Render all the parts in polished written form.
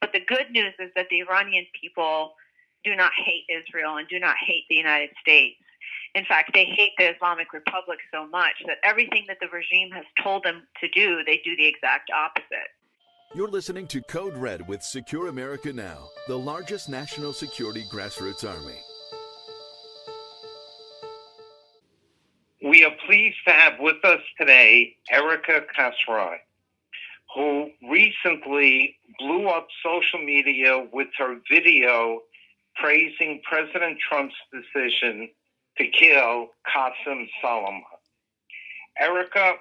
But the good news is that the Iranian people do not hate Israel and do not hate the United States. In fact, they hate the Islamic Republic so much that everything that the regime has told them to do, they do the exact opposite. You're listening to Code Red with Secure America Now, the largest national security grassroots army. We are pleased to have with us today Erica Kasraie, who recently blew up social media with her video praising President Trump's decision to kill Qasem Soleimani. Erica,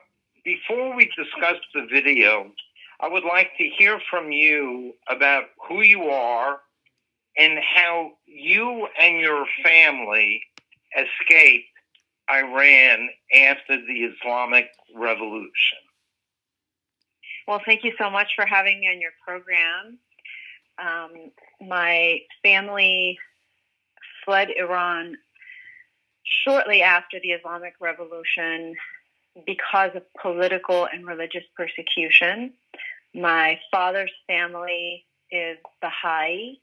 before we discuss the video, I would like to hear from you about who you are and how you and your family escaped Iran after the Islamic Revolution. Well, thank you so much for having me on your program. My family fled Iran shortly after the Islamic Revolution because of political and religious persecution. My father's family is Baha'i,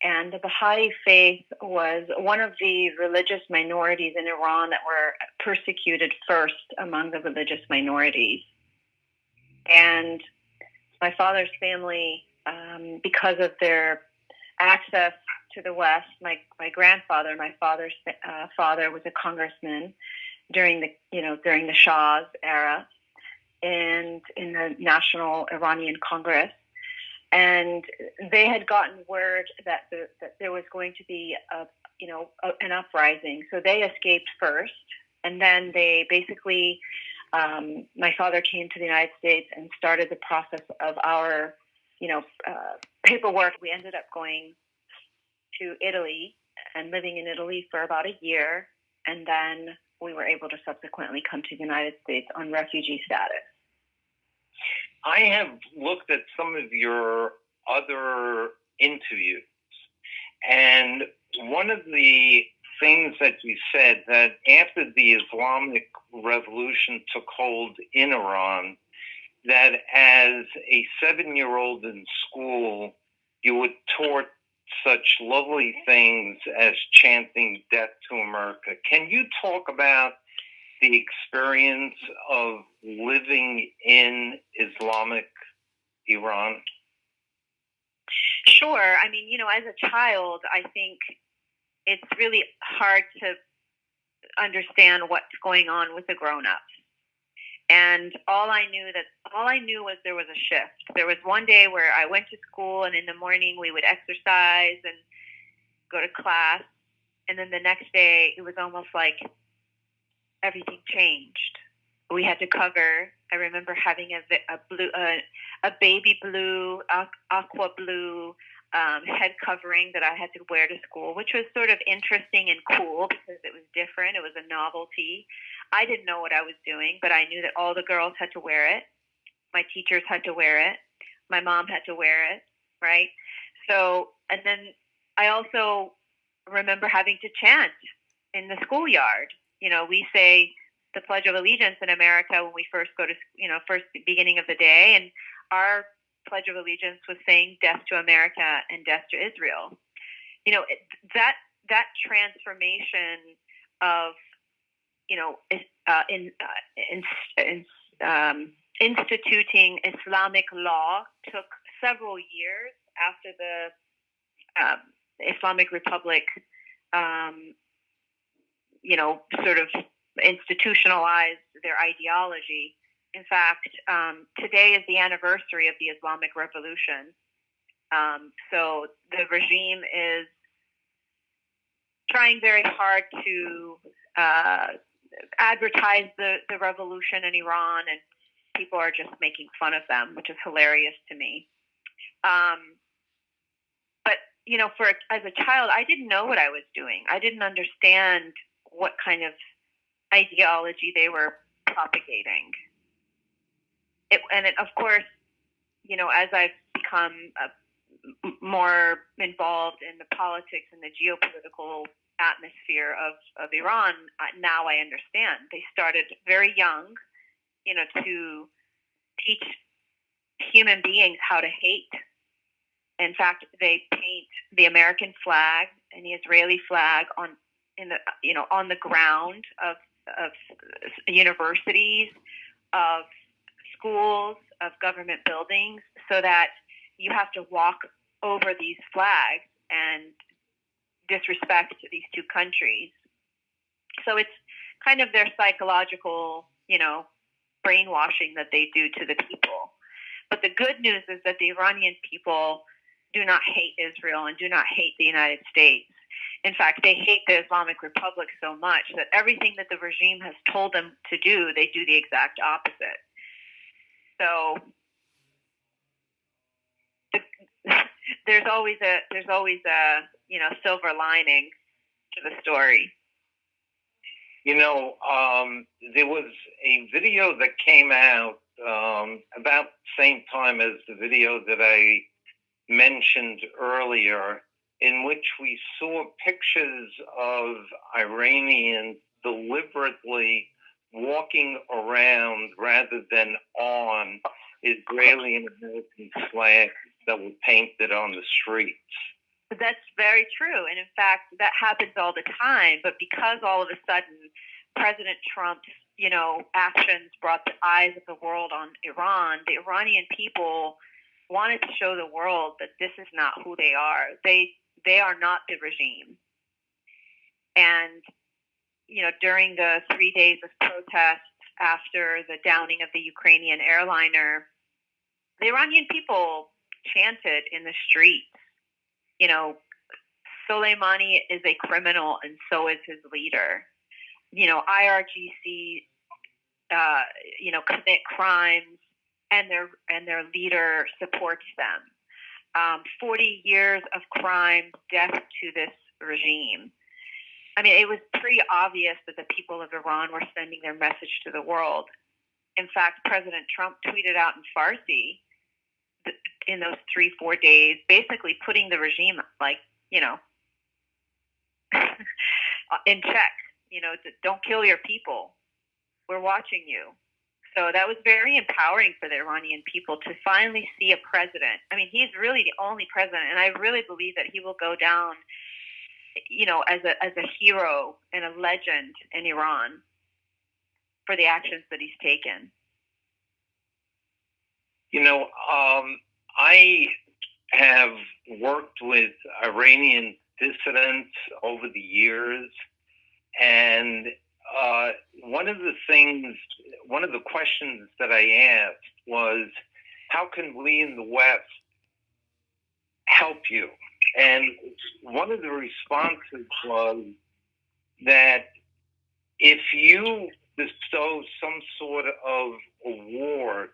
and the Baha'i faith was one of the religious minorities in Iran that were persecuted first among the religious minorities. And my father's family, because of their access to the West, my grandfather, my father's father, was a congressman during the Shah's era, and in the National Iranian Congress, and they had gotten word that there was going to be an uprising, so they escaped first, and then they basically. My father came to the United States and started the process of our, paperwork. We ended up going to Italy and living in Italy for about a year, and then we were able to subsequently come to the United States on refugee status. I have looked at some of your other interviews, and one of the things that you said, that after the Islamic Revolution took hold in Iran, that as a 7-year-old in school, you were taught such lovely things as chanting "Death to America." Can you talk about the experience of living in Islamic Iran? Sure. I mean, as a child, I think it's really hard to understand what's going on with the grown-ups. And all I knew was there was a shift. There was one day where I went to school, and in the morning we would exercise and go to class. And then the next day it was almost like everything changed. We had to cover. I remember having a baby blue, aqua blue head covering that I had to wear to school, which was sort of interesting and cool because it was different. It was a novelty. I didn't know what I was doing, but I knew that all the girls had to wear it. My teachers had to wear it. My mom had to wear it, right? So, and then I also remember having to chant in the schoolyard. We say the Pledge of Allegiance in America when we first go to, first beginning of the day, and our Pledge of Allegiance was saying "Death to America" and "Death to Israel." That transformation of instituting Islamic law took several years after the Islamic Republic, sort of institutionalized their ideology. In fact, today is the anniversary of the Islamic Revolution. So the regime is trying very hard to advertise the revolution in Iran, and people are just making fun of them, which is hilarious to me. But as a child, I didn't know what I was doing. I didn't understand what kind of ideology they were propagating. Of course, as I've become more involved in the politics and the geopolitical atmosphere of Iran, now I understand. They started very young, to teach human beings how to hate In fact, they paint the American flag and the Israeli flag on the ground of universities, of schools, of government buildings, so that you have to walk over these flags and disrespect these two countries. So it's kind of their psychological, brainwashing that they do to the people. But the good news is that the Iranian people do not hate Israel and do not hate the United States. In fact, they hate the Islamic Republic so much that everything that the regime has told them to do, they do the exact opposite. So there's always a silver lining to the story. There was a video that came out about the same time as the video that I mentioned earlier, in which we saw pictures of Iranians deliberately walking around rather than on Israeli and American flags that were painted on the streets. That's very true. And in fact, that happens all the time. But because all of a sudden President Trump's, actions brought the eyes of the world on Iran, the Iranian people wanted to show the world that this is not who they are. They are not the regime. And, during the 3 days of protests after the downing of the Ukrainian airliner, the Iranian people chanted in the streets, Soleimani is a criminal and so is his leader. IRGC, commit crimes and their leader supports them. 40 years of crime, death to this regime. I mean, it was pretty obvious that the people of Iran were sending their message to the world. In fact, President Trump tweeted out in Farsi in those 3-4 days, basically putting the regime, in check. Don't kill your people. We're watching you. So that was very empowering for the Iranian people to finally see a president. I mean, he's really the only president, and I really believe that he will go down, as a hero and a legend in Iran for the actions that he's taken. I have worked with Iranian dissidents over the years, and one of the questions that I asked was, how can we in the West help you? And one of the responses was that if you bestow some sort of award,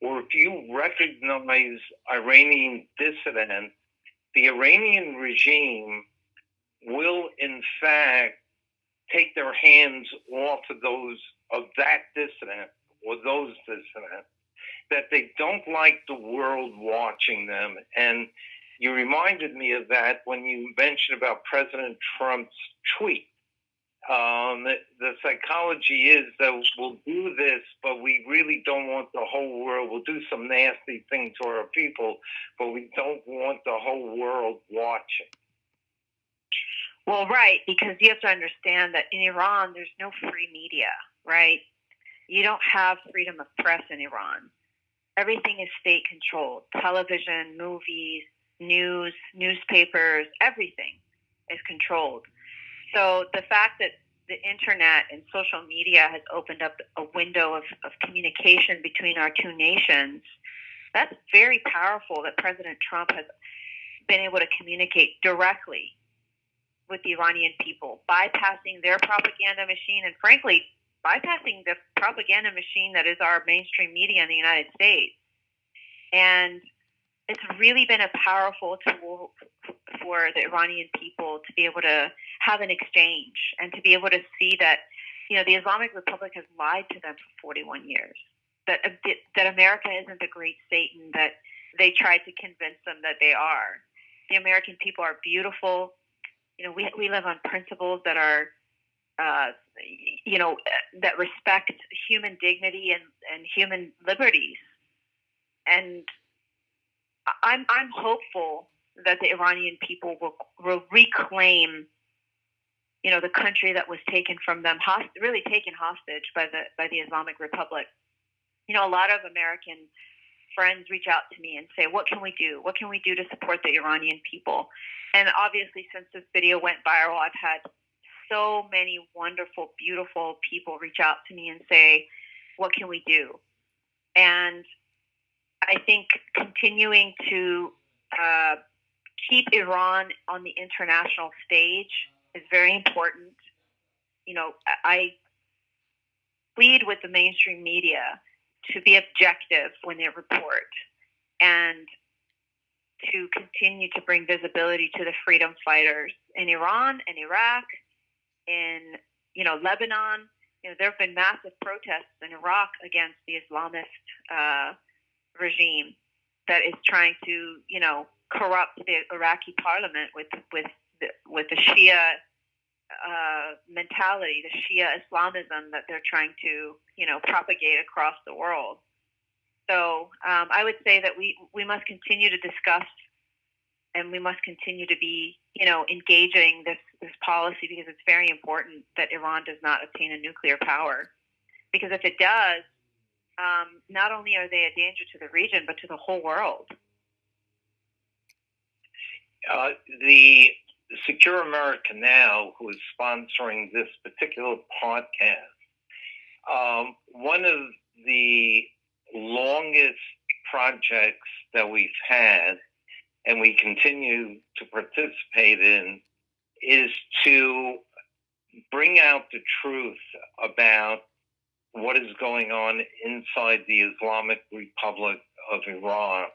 or if you recognize Iranian dissidents, the Iranian regime will in fact take their hands off of that dissident or those dissidents, that they don't like the world watching them. And you reminded me of that when you mentioned about President Trump's tweet. The psychology is that we'll do this, but we really don't want the whole world. We'll do some nasty thing to our people, but we don't want the whole world watching. Well, right, because you have to understand that in Iran, there's no free media, right? You don't have freedom of press in Iran. Everything is state-controlled. Television, movies, news, newspapers, everything is controlled. So the fact that the internet and social media has opened up a window of communication between our two nations, that's very powerful that President Trump has been able to communicate directly with the Iranian people, bypassing their propaganda machine and, frankly, bypassing the propaganda machine that is our mainstream media in the United States. And it's really been a powerful tool for the Iranian people to be able to have an exchange and to be able to see that, the Islamic Republic has lied to them for 41 years, that America isn't the great Satan that they tried to convince them that they are. The American people are beautiful. We live on principles that are, that respect human dignity and human liberties. And I'm hopeful that the Iranian people will reclaim, the country that was taken from them, really taken hostage by the Islamic Republic. A lot of American friends reach out to me and say, "What can we do? What can we do to support the Iranian people?" And obviously, since this video went viral, I've had so many wonderful, beautiful people reach out to me and say, "What can we do?" And I think continuing to keep Iran on the international stage is very important. I plead with the mainstream media to be objective when they report and to continue to bring visibility to the freedom fighters in Iran and Iraq, in Lebanon. There have been massive protests in Iraq against the Islamist regime that is trying to corrupt the Iraqi parliament with the Shia mentality, the Shia Islamism that they're trying to propagate across the world. So I would say that we must continue to discuss, and we must continue to be engaging this policy, because it's very important that Iran does not obtain a nuclear power. Because if it does, not only are they a danger to the region, but to the whole world. The Secure America Now, who is sponsoring this particular podcast, one of the longest projects that we've had, and we continue to participate in, is to bring out the truth about what is going on inside the Islamic Republic of Iran.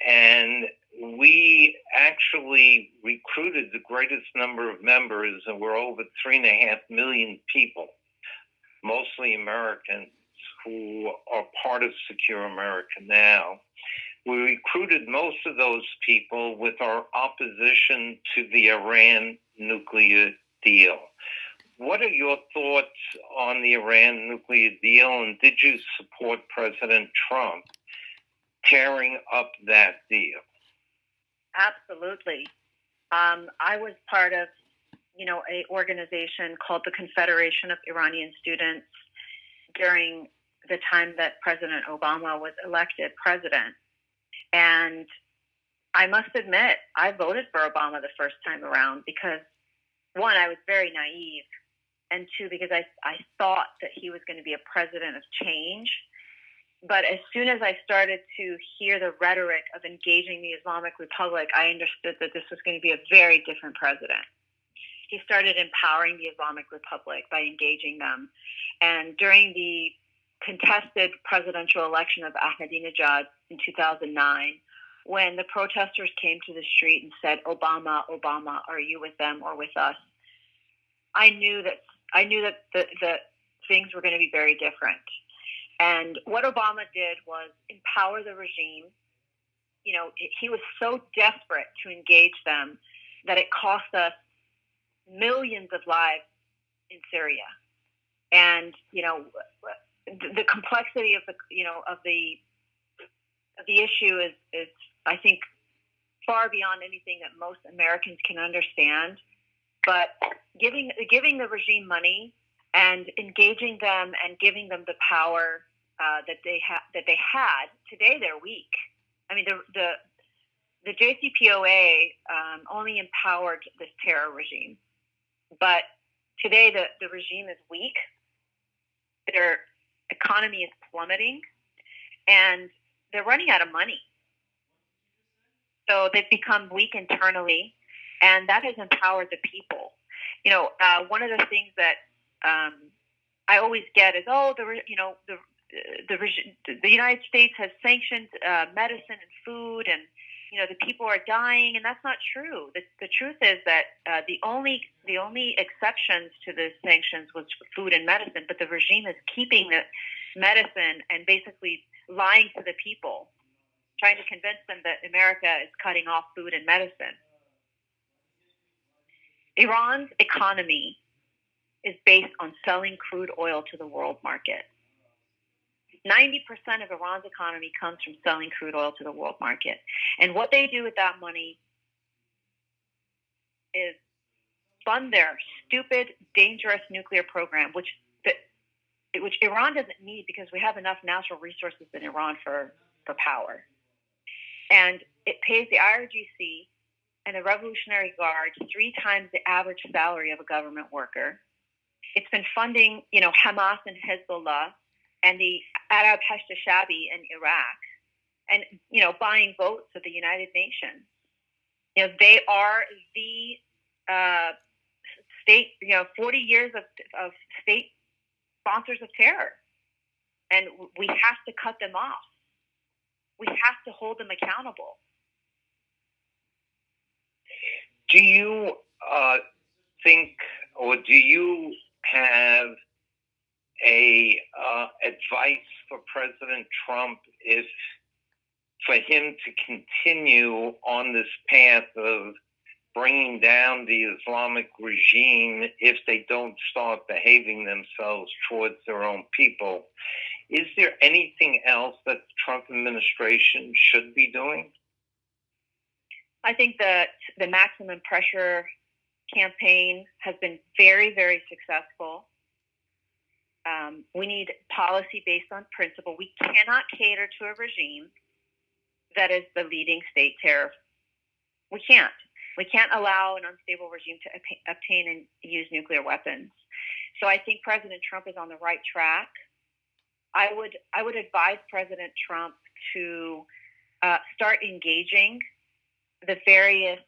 And we actually recruited the greatest number of members, and we're over 3.5 million people, mostly Americans, who are part of Secure America Now. We recruited most of those people with our opposition to the Iran nuclear deal. What are your thoughts on the Iran nuclear deal, and did you support President Trump tearing up that deal? Absolutely. I was part of, an organization called the Confederation of Iranian Students during the time that President Obama was elected president. And I must admit, I voted for Obama the first time around because, one, I was very naive, and two, because I thought that he was going to be a president of change. But as soon as I started to hear the rhetoric of engaging the Islamic Republic, I understood that this was going to be a very different president. He started empowering the Islamic Republic by engaging them. And during the contested presidential election of Ahmadinejad in 2009, when the protesters came to the street and said, "Obama, Obama, are you with them or with us?" I knew that the things were going to be very different. And what Obama did was empower the regime. He was so desperate to engage them that it cost us millions of lives in Syria. And the complexity of the issue is I think far beyond anything that most Americans can understand. But giving the regime money and engaging them and giving them the power that they had, today they're weak. I mean, the JCPOA only empowered this terror regime, but today the regime is weak. Their economy is plummeting, and they're running out of money. So they've become weak internally, and that has empowered the people. One of the things that I always get is, the United States has sanctioned medicine and food, and the people are dying, and that's not true. The truth is that the only exceptions to the sanctions was food and medicine, but the regime is keeping the medicine and basically lying to the people, trying to convince them that America is cutting off food and medicine. Iran's economy is based on selling crude oil to the world market. 90% of Iran's economy comes from selling crude oil to the world market. And what they do with that money is fund their stupid, dangerous nuclear program, which Iran doesn't need because we have enough natural resources in Iran for power. And it pays the IRGC and the Revolutionary Guard 3 times the average salary of a government worker. It's been funding, Hamas and Hezbollah and the Arab Hashd-e-Shabi in Iraq, and buying votes with the United Nations. They are the state, 40 years of state sponsors of terror, and we have to cut them off. We have to hold them accountable. Do you think, or do you have a advice for President Trump for him to continue on this path of bringing down the Islamic regime if they don't start behaving themselves towards their own people? Is there anything else that the Trump administration should be doing? I think that the maximum pressure campaign has been very, very successful. We need policy based on principle. We cannot cater to a regime that is the leading state terror. We can't. We can't allow an unstable regime to obtain and use nuclear weapons. So I think President Trump is on the right track. I would advise President Trump to start engaging the various,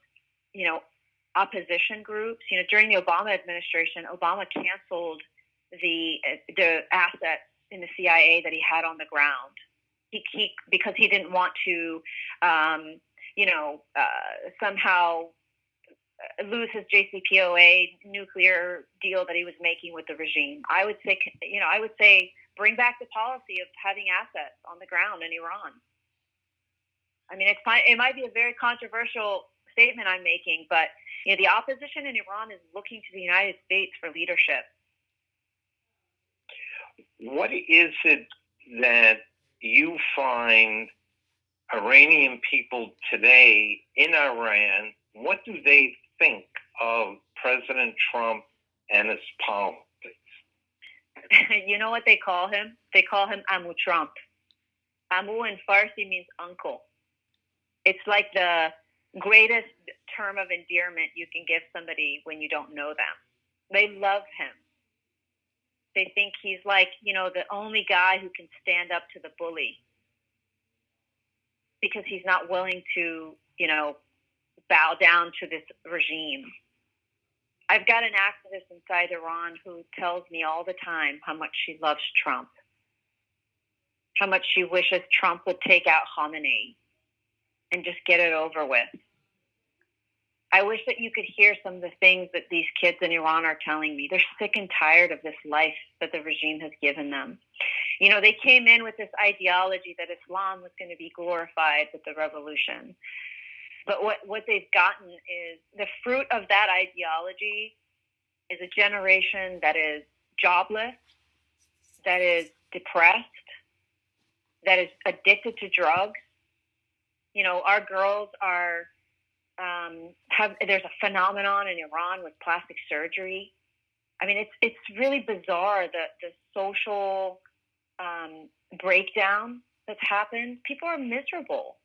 opposition groups. During the Obama administration, Obama canceled the assets in the CIA that he had on the ground. He because he didn't want to, somehow lose his JCPOA nuclear deal that he was making with the regime. I would say bring back the policy of having assets on the ground in Iran. I mean, it might be a very controversial statement I'm making, but the opposition in Iran is looking to the United States for leadership. What is it that you find Iranian people today in Iran, what do they think of President Trump and his politics? You know what they call him? They call him Amu Trump. Amu in Farsi means uncle. It's like the greatest term of endearment you can give somebody when you don't know them. They love him. They think he's like, the only guy who can stand up to the bully because he's not willing to, bow down to this regime. I've got an activist inside Iran who tells me all the time how much she loves Trump, how much she wishes Trump would take out Khamenei and just get it over with. I wish that you could hear some of the things that these kids in Iran are telling me. They're sick and tired of this life that the regime has given them. They came in with this ideology that Islam was going to be glorified with the revolution. But what they've gotten is the fruit of that ideology is a generation that is jobless, that is depressed, that is addicted to drugs. Our girls are there's a phenomenon in Iran with plastic surgery. I mean, it's really bizarre the social breakdown that's happened. People are miserable.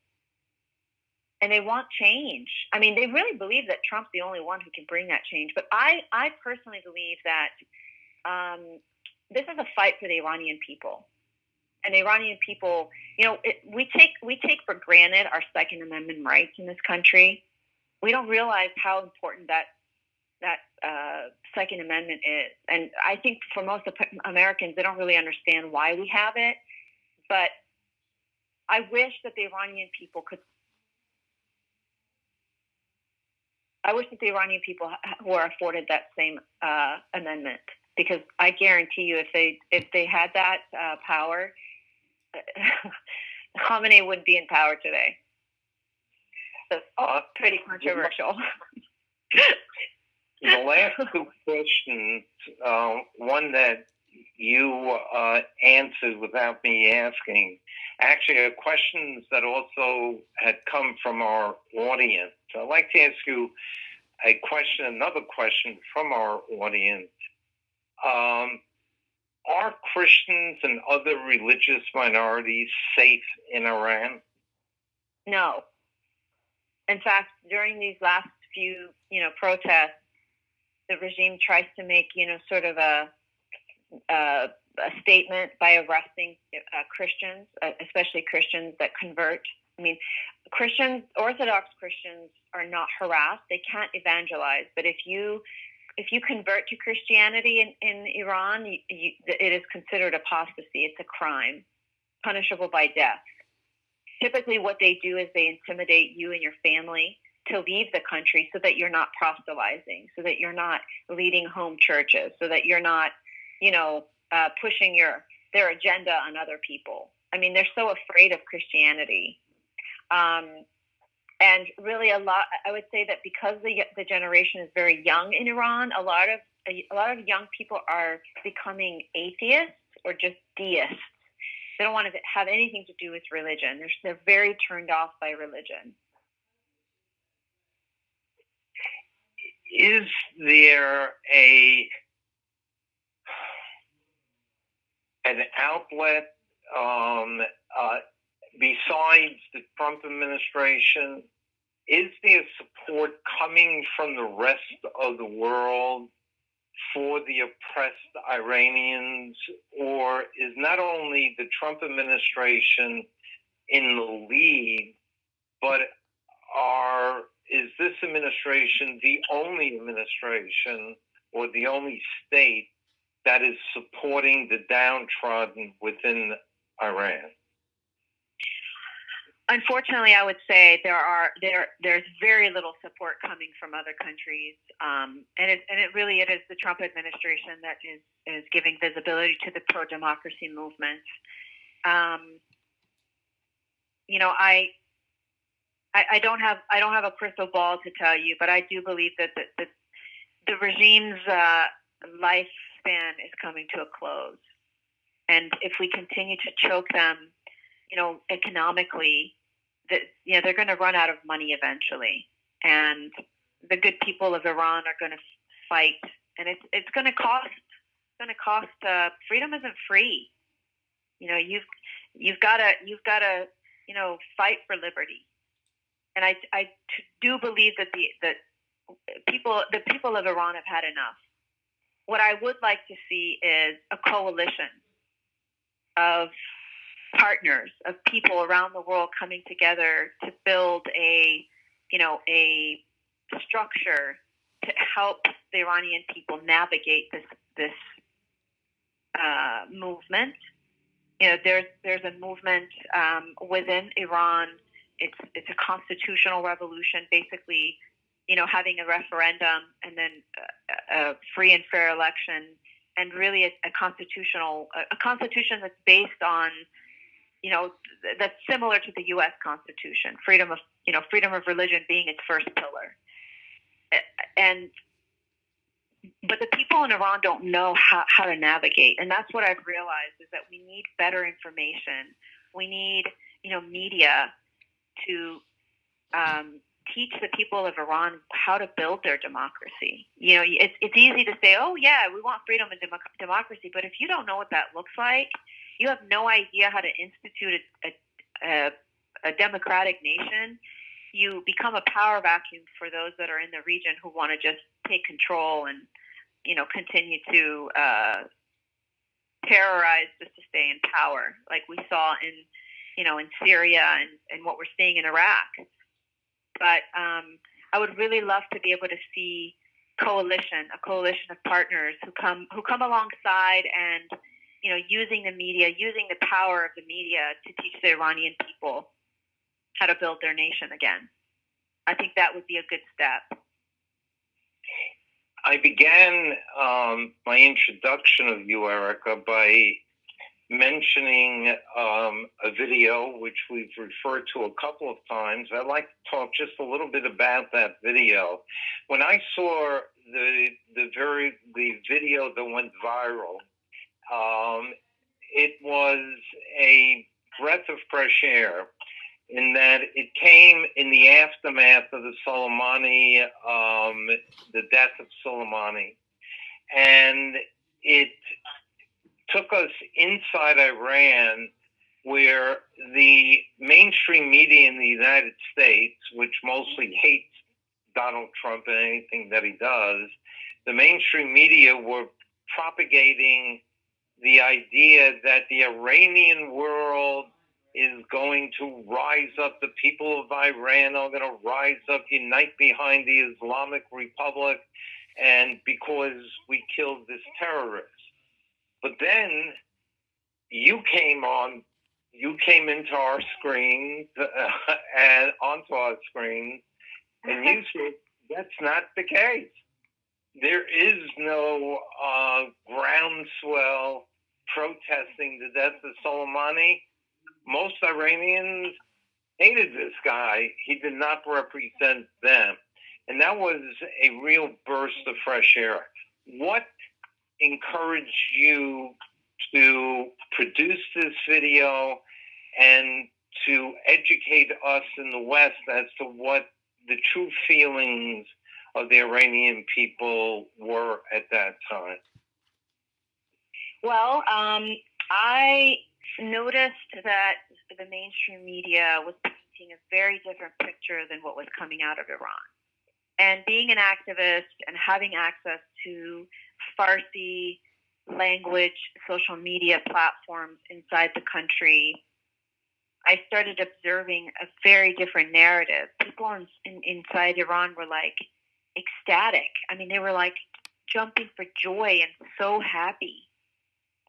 And they want change. I mean, they really believe that Trump's the only one who can bring that change. But I personally believe that this is a fight for the Iranian people. And the Iranian people, we take for granted our Second Amendment rights in this country. We don't realize how important that Second Amendment is. And I think for most Americans, they don't really understand why we have it. But I wish that the Iranian people were afforded that same amendment, because I guarantee you, if they had that power, Khamenei wouldn't be in power today. So pretty controversial. The last two questions, one that you answered without me asking. Actually, questions that also had come from our audience. I'd like to ask you another question from our audience. Are Christians and other religious minorities safe in Iran? No. In fact, during these last few, protests, the regime tries to make, sort of a statement by arresting Christians, especially Christians that convert. I mean, Orthodox Christians are not harassed. They can't evangelize. But if you convert to Christianity in Iran, it is considered apostasy. It's a crime, punishable by death. Typically, what they do is they intimidate you and your family to leave the country so that you're not proselytizing, so that you're not leading home churches, so that you're not, pushing their agenda on other people. I mean, they're so afraid of Christianity. And really I would say that because the generation is very young in Iran, a lot of young people are becoming atheists or just deists. They don't want to have anything to do with religion. They're very turned off by religion. Is there an outlet besides the Trump administration? Is there support coming from the rest of the world for the oppressed Iranians, or is not only the Trump administration in the lead, but is this administration the only administration or the only state that is supporting the downtrodden within Iran? Unfortunately, I would say there's very little support coming from other countries, and it is the Trump administration that is giving visibility to the pro-democracy movement. I don't have a crystal ball to tell you, but I do believe that the regime's lifespan is coming to a close, and if we continue to choke them, economically, they're going to run out of money eventually, and the good people of Iran are going to fight, and it's going to cost. It's going to cost. Freedom isn't free. You've got to fight for liberty, and I do believe that the people of Iran have had enough. What I would like to see is a coalition of partners, of people around the world coming together to build a structure to help the Iranian people navigate this movement. There's a movement within Iran. It's a constitutional revolution, basically, having a referendum and then a free and fair election, and really a constitution that's based on, that's similar to the U.S. Constitution, freedom of religion being its first pillar. But the people in Iran don't know how to navigate, and that's what I've realized is that we need better information. We need, media to teach the people of Iran how to build their democracy. It's easy to say, oh yeah, we want freedom and democracy, but if you don't know what that looks like, you have no idea how to institute a democratic nation. You become a power vacuum for those that are in the region who want to just take control and, continue to terrorize just to stay in power, like we saw in Syria and what we're seeing in Iraq. But I would really love to be able to see a coalition of partners who come alongside and, using the media, using the power of the media to teach the Iranian people how to build their nation again. I think that would be a good step. I began my introduction of you, Erica, by mentioning a video which we've referred to a couple of times. I'd like to talk just a little bit about that video. When I saw the video that went viral, it was a breath of fresh air in that it came in the aftermath of the Soleimani, the death of Soleimani. And it took us inside Iran, where the mainstream media in the United States, which mostly hates Donald Trump and anything that he does, the mainstream media were propagating the idea that the Iranian world is going to rise up. The people of Iran are going to rise up, unite behind the Islamic Republic, and because we killed this terrorist. But then you came into our screens and onto our screens, and you said that's not the case. There is no groundswell protesting the death of Soleimani. Most Iranians hated this guy. He did not represent them. And that was a real burst of fresh air. What encouraged you to produce this video and to educate us in the West as to what the true feelings of the Iranian people were at that time? Well, I noticed that the mainstream media was painting a very different picture than what was coming out of Iran. And being an activist and having access to Farsi language social media platforms inside the country, I started observing a very different narrative. People inside Iran were like ecstatic. I mean, they were like jumping for joy and so happy.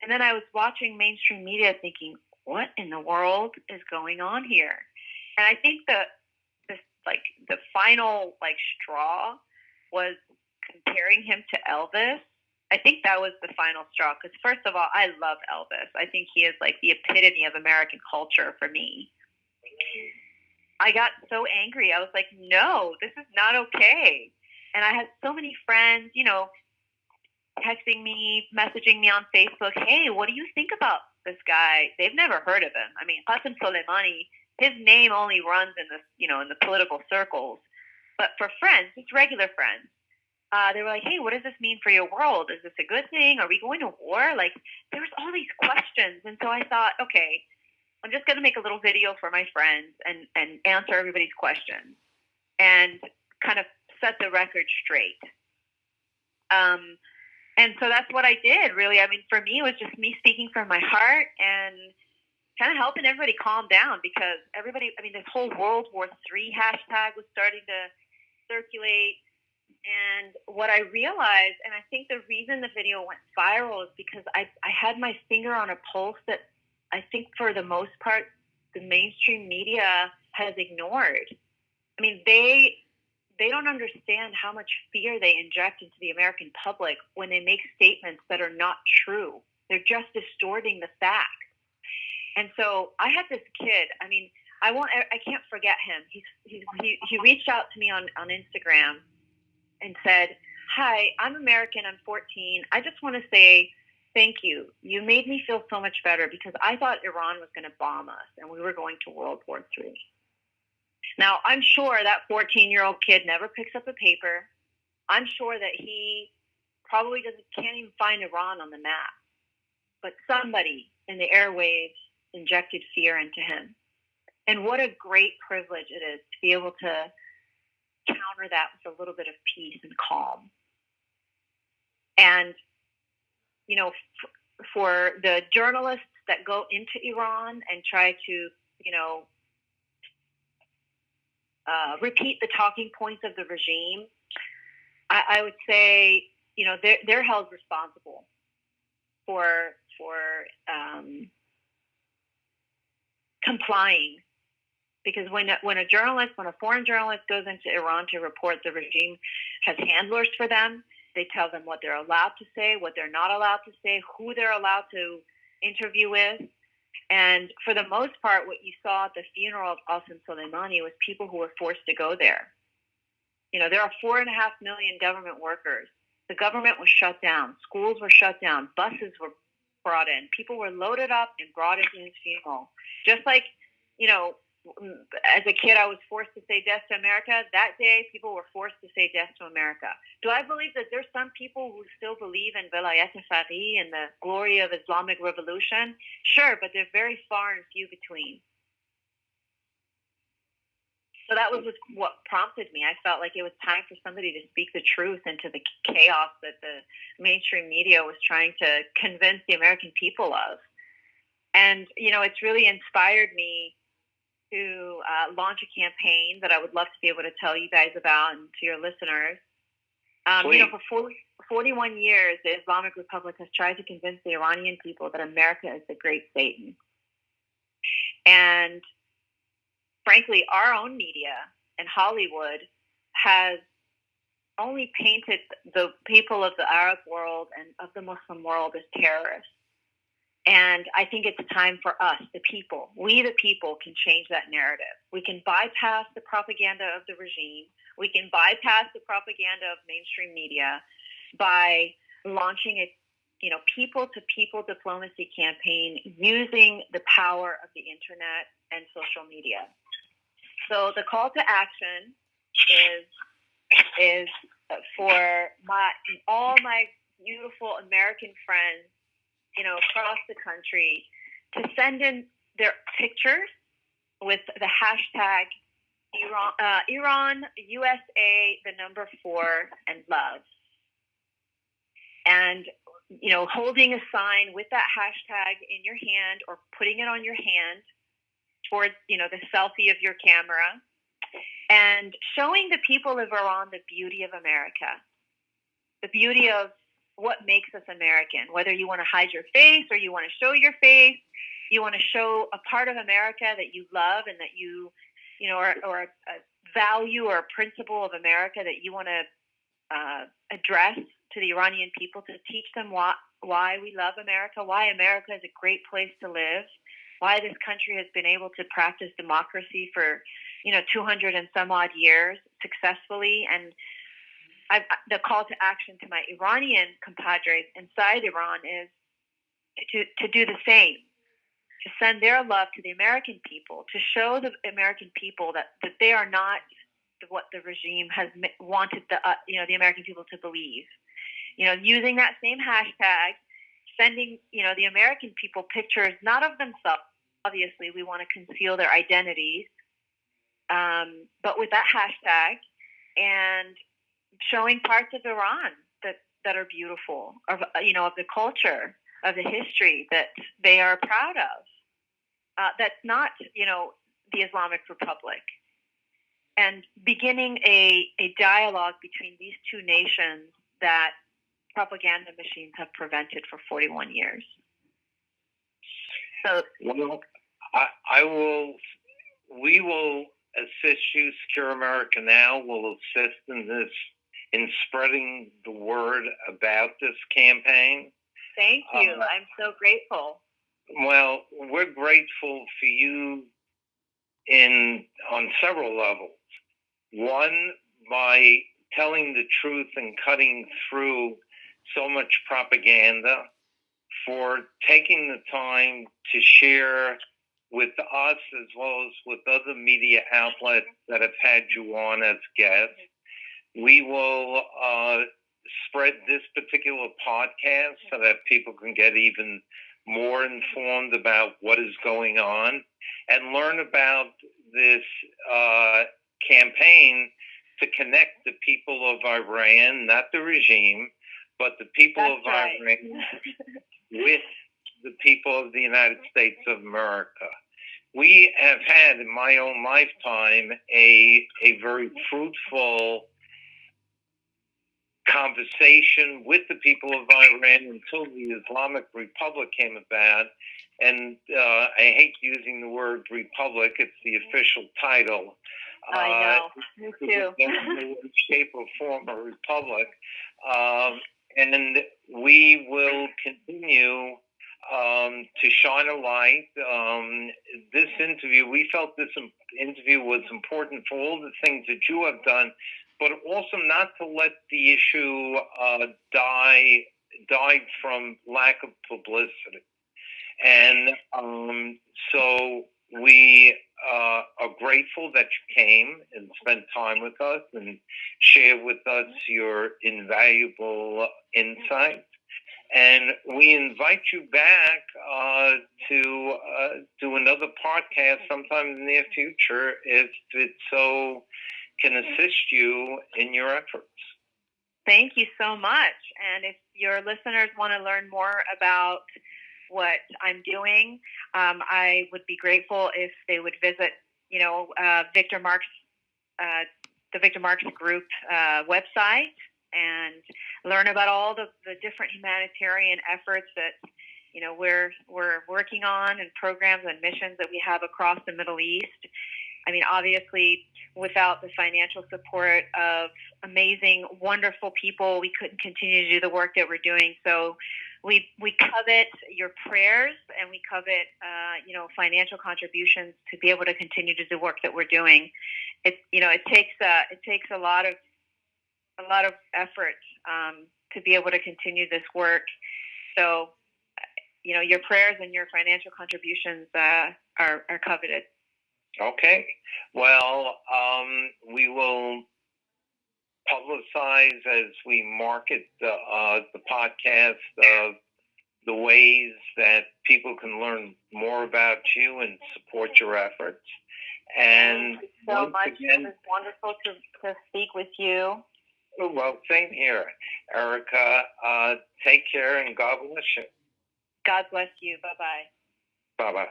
And then I was watching mainstream media thinking, what in the world is going on here? And I think the final straw was comparing him to Elvis. I think that was the final straw because, first of all, I love Elvis. I think he is like the epitome of American culture for me. I got so angry. I was like, no, this is not okay. And I had so many friends, texting me, messaging me on Facebook, hey, what do you think about this guy? They've never heard of him. I mean, Qasem Soleimani, his name only runs in the political circles. But for friends, just regular friends, they were like, hey, what does this mean for your world? Is this a good thing? Are we going to war? Like, there was all these questions. And so I thought, okay, I'm just going to make a little video for my friends and answer everybody's questions and kind of set the record straight. And so that's what I did, really. I mean, for me, it was just me speaking from my heart and kind of helping everybody calm down because this whole World War III hashtag was starting to circulate. And what I realized, and I think the reason the video went viral is because I had my finger on a pulse that I think for the most part, the mainstream media has ignored. I mean, they don't understand how much fear they inject into the American public when they make statements that are not true. They're just distorting the facts. And so I had this kid. I mean, I can't forget him. He reached out to me on Instagram and said, hi, I'm American. I'm 14. I just want to say thank you. You made me feel so much better because I thought Iran was going to bomb us and we were going to World War III. Now, I'm sure that 14-year-old kid never picks up a paper. I'm sure that he probably can't even find Iran on the map. But somebody in the airwaves injected fear into him. And what a great privilege it is to be able to counter that with a little bit of peace and calm. And, for the journalists that go into Iran and try to, repeat the talking points of the regime, I would say, they're held responsible for complying. Because when a foreign journalist goes into Iran to report, the regime has handlers for them. They tell them what they're allowed to say, what they're not allowed to say, who they're allowed to interview with. And for the most part, what you saw at the funeral of Qasem Soleimani was people who were forced to go there. There are 4.5 million government workers. The government was shut down. Schools were shut down. Buses were brought in. People were loaded up and brought into his funeral. Just like, as a kid, I was forced to say death to America. That day, people were forced to say death to America. Do I believe that there's some people who still believe in Velayat al-Faqih and the glory of Islamic revolution? Sure, but they're very far and few between. So that was what prompted me. I felt like it was time for somebody to speak the truth into the chaos that the mainstream media was trying to convince the American people of. And, it's really inspired me to launch a campaign that I would love to be able to tell you guys about and to your listeners. For 41 years, the Islamic Republic has tried to convince the Iranian people that America is the great Satan. And frankly, our own media and Hollywood has only painted the people of the Arab world and of the Muslim world as terrorists. And I think it's time for us, the people. We, the people, can change that narrative. We can bypass the propaganda of the regime. We can bypass the propaganda of mainstream media by launching a people-to-people diplomacy campaign using the power of the internet and social media. So the call to action is for all my beautiful American friends, across the country, to send in their pictures with the hashtag Iran USA 4 and love, and holding a sign with that hashtag in your hand or putting it on your hand towards the selfie of your camera, and showing the people of Iran the beauty of America, the beauty of what makes us American. Whether you want to hide your face or you want to show your face, you want to show a part of America that you love and that you or a value or a principle of America that you want to address to the Iranian people, to teach them why we love America, why America is a great place to live, why this country has been able to practice democracy for 200 and some odd years successfully. And the call to action to my Iranian compadres inside Iran is to do the same, to send their love to the American people, to show the American people that they are not what the regime has wanted the American people to believe. Using that same hashtag, sending the American people pictures not of themselves. Obviously, we want to conceal their identities, but with that hashtag, and showing parts of Iran that are beautiful, of the culture, of the history that they are proud of. That's not the Islamic Republic, and beginning a dialogue between these two nations that propaganda machines have prevented for 41 years. So, we will assist you. Secure America Now will assist in spreading the word about this campaign. Thank you. I'm so grateful. Well, we're grateful for you on several levels. One, by telling the truth and cutting through so much propaganda, for taking the time to share with us as well as with other media outlets that have had you on as guests. We will spread this particular podcast so that people can get even more informed about what is going on and learn about this campaign to connect the people of Iran, not the regime, but the people of Iran with the people of the United States of America. We have had, in my own lifetime, a very fruitful conversation with the people of Iran until the Islamic Republic came about. And I hate using the word republic. It's the official title. I know. Me too. In shape or form a republic. And we will continue to shine a light. This interview, we felt this interview was important for all the things that you have done, but also not to let the issue die died from lack of publicity. And so we are grateful that you came and spent time with us and shared with us your invaluable insights. And we invite you back to do another podcast sometime in the near future if it so can assist you in your efforts. Thank you so much. And if your listeners want to learn more about what I'm doing, I would be grateful if they would visit, Victor Marx, the Victor Marx Group website, and learn about all the different humanitarian efforts that we're working on, and programs and missions that we have across the Middle East. I mean, obviously, without the financial support of amazing, wonderful people, we couldn't continue to do the work that we're doing. So we covet your prayers, and we covet financial contributions to be able to continue to do the work that we're doing. It takes a lot of effort to be able to continue this work. So your prayers and your financial contributions are coveted. Okay. Well, we will publicize as we market the podcast the ways that people can learn more about you and support your efforts. And thank you so much. Again, it was wonderful to speak with you. Well, same here, Erica. Take care, and God bless you. God bless you. Bye-bye. Bye-bye.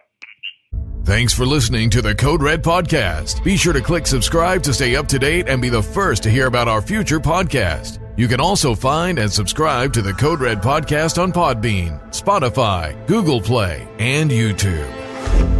Thanks for listening to the Code Red Podcast. Be sure to click subscribe to stay up to date and be the first to hear about our future podcast. You can also find and subscribe to the Code Red Podcast on Podbean, Spotify, Google Play, and YouTube.